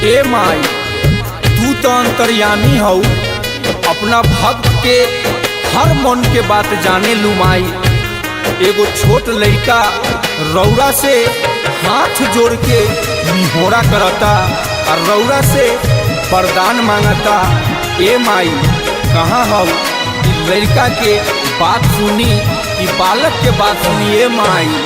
ए माई तू तो अंतर्यामी हऊ, अपना भक्त के हर मन के बात जाने लू माई। एगो छोट लड़का रौरा से हाथ जोड़ के निहोरा करता और रौरा से वरदान मांगता। ए माई कहाँ हऊ, लड़का के बात सुनी, बालक के बात सुनी। ए माई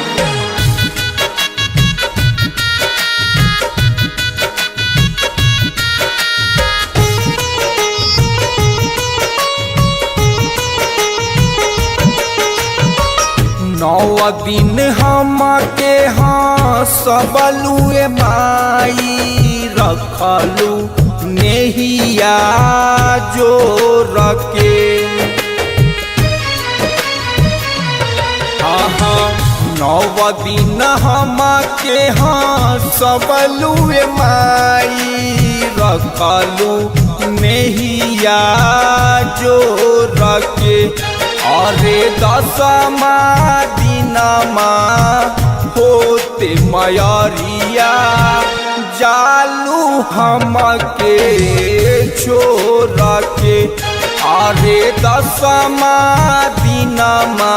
नौ दिन हम के हाँ सबलुए माई रखलू नेहिया जो रखे। नौ दिन हम के हाँ सबलुए माई रखलू नेहिया जो रखे। अरे दसमा दिनमा होते मयरिया जालू हम के छोड़ के। अरे दसमा दिनमा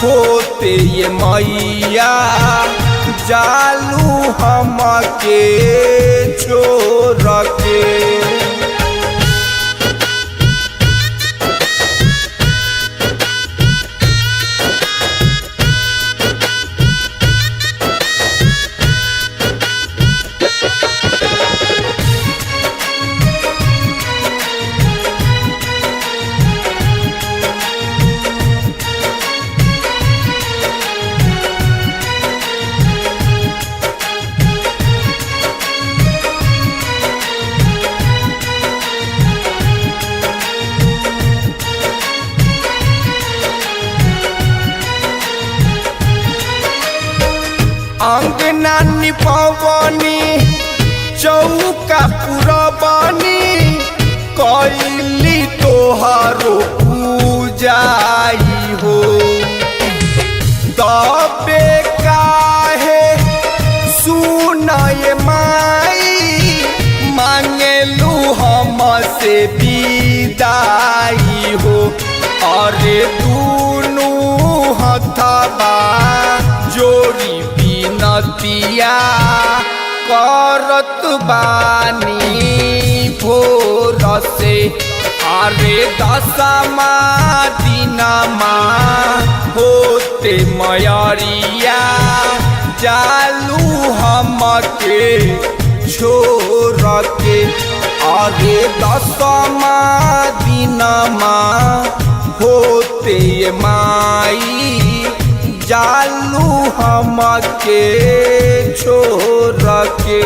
होते ये मैया जालू हम के छोड़ के। अंगना निपवनी चौका पुरबनी कैली तोहारो पूजाई हो। तबे काहे सुनय माई मांगेलू हम से विदाई हो। अरे दूनू हथबा जोड़ी नतिया करत बानी भोर से। अरे दसमा दिनमा होते मयरिया जालू हम के छोड़ के। अरे दसमा दिनमा होते माई जालू हम के छोड़ के।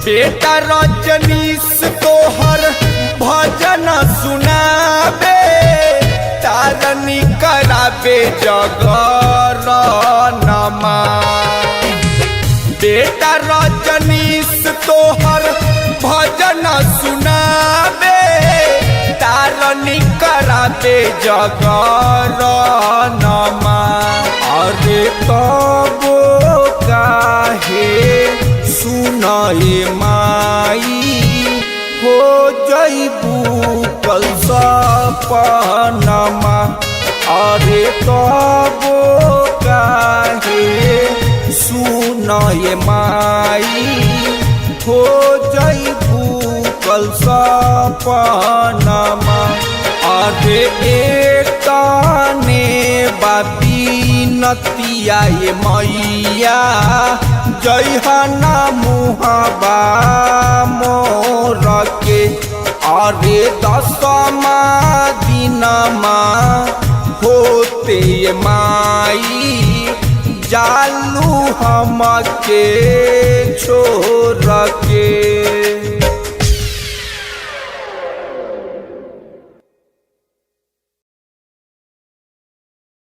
बेटा रजनीश तोहर भजन सुनाबे तारनी कराबे जगरणमा। बेटा रजनीश तोहर भजन सुनाबे तारनी कराबे जगरणमा। अरे तबो काहे सुनाए माई हो जईबू कल सपनमा। अरे तबो काहे सुनाए माई हो जईबू कल सपनमा। अरे एकने बाबी नतिया ये मैया जयहना मुहबा मोर के। अरे दसमा दिनमा होते माई जालू हम के छोड़ के।